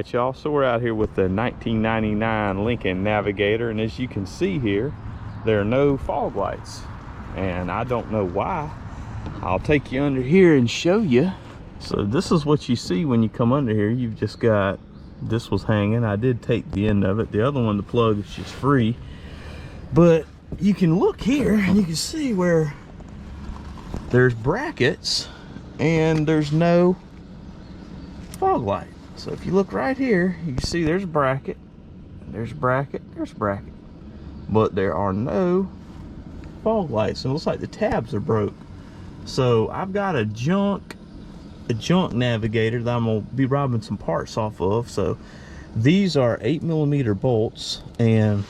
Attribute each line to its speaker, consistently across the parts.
Speaker 1: right, y'all, so we're out here with the 1999 Lincoln Navigator, and as you can see here, there are no fog lights, and I don't know why. I'll take you under here and show you. So this is what you see when you come under here. You've just got, this was hanging. I did take the end of it. The other one, the plug, is just free. But you can look here and you can see where there's brackets and there's no fog light. So if you look right here, you can see there's a bracket, there's a bracket, there's a bracket, but there are no fog lights. And it looks like the tabs are broke. So I've got a junk Navigator that I'm gonna be robbing some parts off of. So these are 8mm bolts, and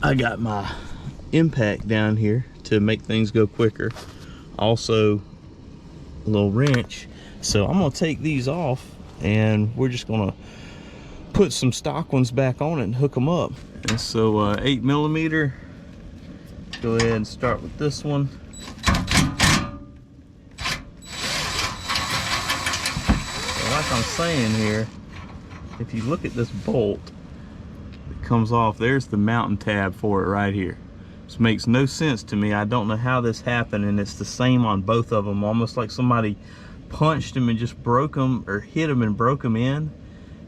Speaker 1: I got my impact down here to make things go quicker. Also a little wrench. So I'm gonna take these off and we're just gonna put some stock ones back on it and hook them up. And so 8mm, go ahead and start with this one. So like I'm saying here, if you look at this bolt that comes off, there's the mounting tab for it right here. This makes no sense to me. I don't know how this happened, and it's the same on both of them, almost like somebody punched them and just broke them, or hit them and broke them in,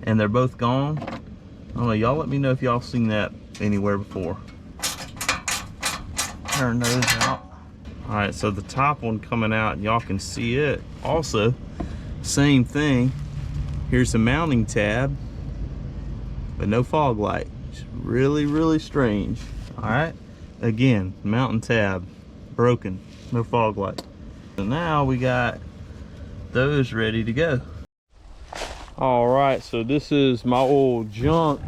Speaker 1: and they're both gone. I don't know, y'all let me know if y'all seen that anywhere before. Turn those out. All right, so the top one coming out, y'all can see it. Also, same thing. Here's the mounting tab, but no fog light. It's really, really strange. All right, again, mounting tab, broken, no fog light. So now we got those ready to go. All right, so this is my old junk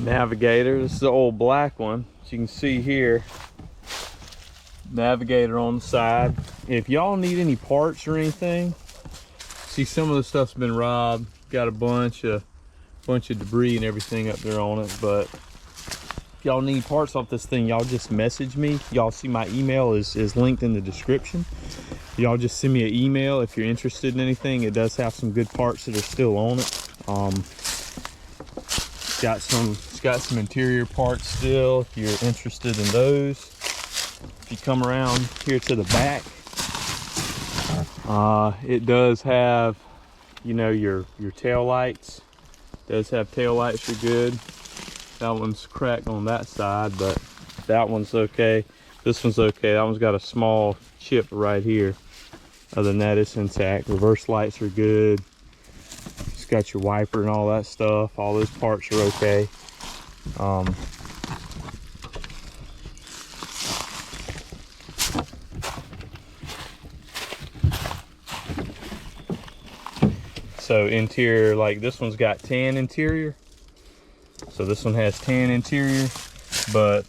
Speaker 1: Navigator. This is the old black one. As you can see here, Navigator on the side. If y'all need any parts or anything, see some of the stuff's been robbed. Got a bunch of debris and everything up there on it. But if y'all need parts off this thing, y'all just message me. Y'all see my email is linked in the description. Y'all just send me an email if you're interested in anything. It does have some good parts that are still on it. It's got some interior parts still if you're interested in those. If you come around here to the back, it does have, you know, your tail lights. It does have tail lights are good. That one's cracked on that side, but that one's okay. This one's okay. That one's got a small chip right here. Other than that, it's intact. Reverse lights are good. It's got your wiper and all that stuff. All those parts are okay. So interior, like this one's got tan interior. So this one has tan interior, but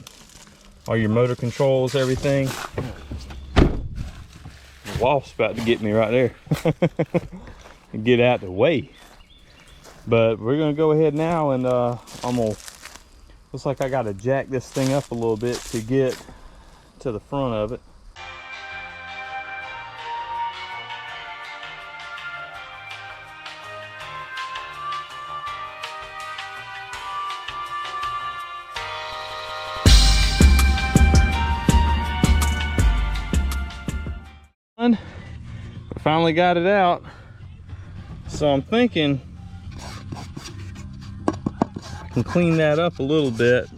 Speaker 1: all your motor controls, everything. The wasp's about to get me right there. Get out the way. But we're gonna go ahead now, and looks like I gotta jack this thing up a little bit to get to the front of it. We finally got it out, so I'm thinking I can clean that up a little bit.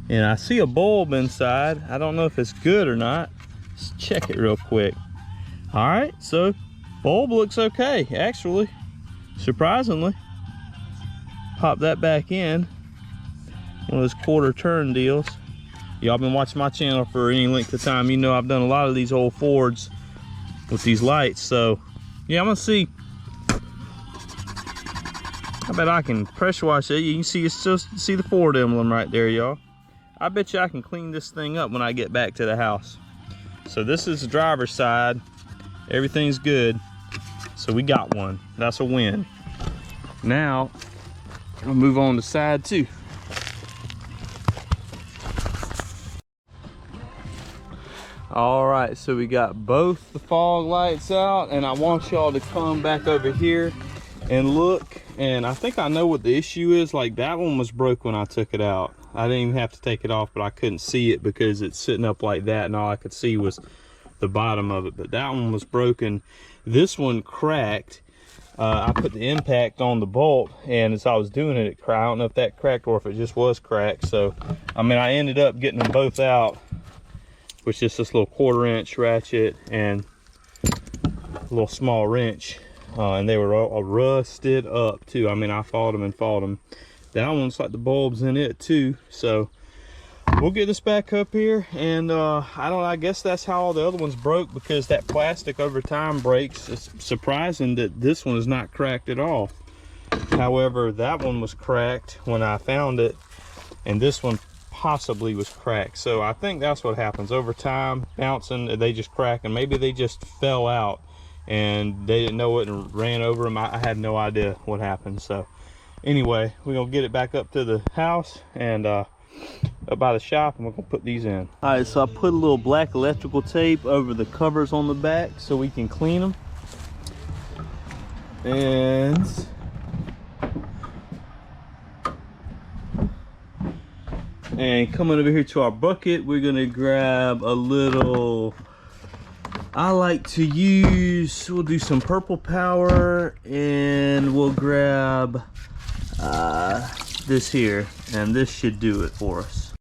Speaker 1: And I see a bulb inside. I don't know if it's good or not. Let's check it real quick. All right, so bulb looks okay, actually, surprisingly. Pop that back in. One of those quarter turn deals. Y'all been watching my channel for any length of time, you know I've done a lot of these old Fords with these lights. So yeah, I'm gonna see. I bet I can pressure wash it. You can see, it's just see the Ford emblem right there, y'all. I bet you I can clean this thing up when I get back to the house. So this is the driver's side. Everything's good. So we got one. That's a win. Now we'll move on to side two. All right, so we got both the fog lights out, and I want y'all to come back over here and look. And I think I know what the issue is. Like, that one was broke when I took it out. I didn't even have to take it off, but I couldn't see it because it's sitting up like that, and all I could see was the bottom of it. But that one was broken. This one cracked. I put the impact on the bolt, and as I was doing it, it cracked. I don't know if that cracked or if it just was cracked. So, I mean, I ended up getting them both out with just this little 1/4-inch ratchet and a little small wrench, and they were all rusted up too. I mean, I fought them. That one's like the bulb's in it too. So we'll get this back up here, and I guess that's how all the other ones broke, because that plastic over time breaks. It's surprising that this one is not cracked at all. However, that one was cracked when I found it, and this one possibly was cracked. So I think that's what happens over time, bouncing, they just crack, and maybe they just fell out and they didn't know it and ran over them. I had no idea what happened. So anyway, we're gonna get it back up to the house and up by the shop, and we're gonna put these in. All right, so I put a little black electrical tape over the covers on the back so we can clean them. And coming over here to our bucket, we're gonna grab a little, I like to use, we'll do some purple power, and we'll grab this here, and this should do it for us.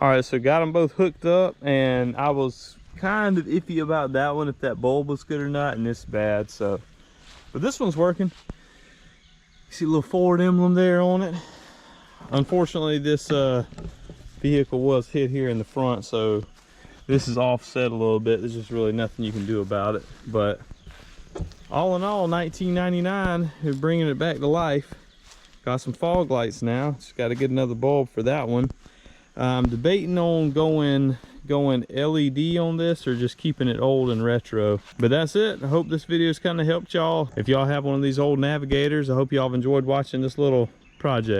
Speaker 1: All right, so got them both hooked up, and I was kind of iffy about that one, if that bulb was good or not, and it's bad. So, but this one's working. You see a little Ford emblem there on it. Unfortunately, this vehicle was hit here in the front, so this is offset a little bit. There's just really nothing you can do about it. But all in all, 1999, we're bringing it back to life. Got some fog lights now. Just got to get another bulb for that one. I'm debating on going LED on this, or just keeping it old and retro. But that's it. I hope this video's kind of helped y'all. If y'all have one of these old Navigators, I hope y'all have enjoyed watching this little project.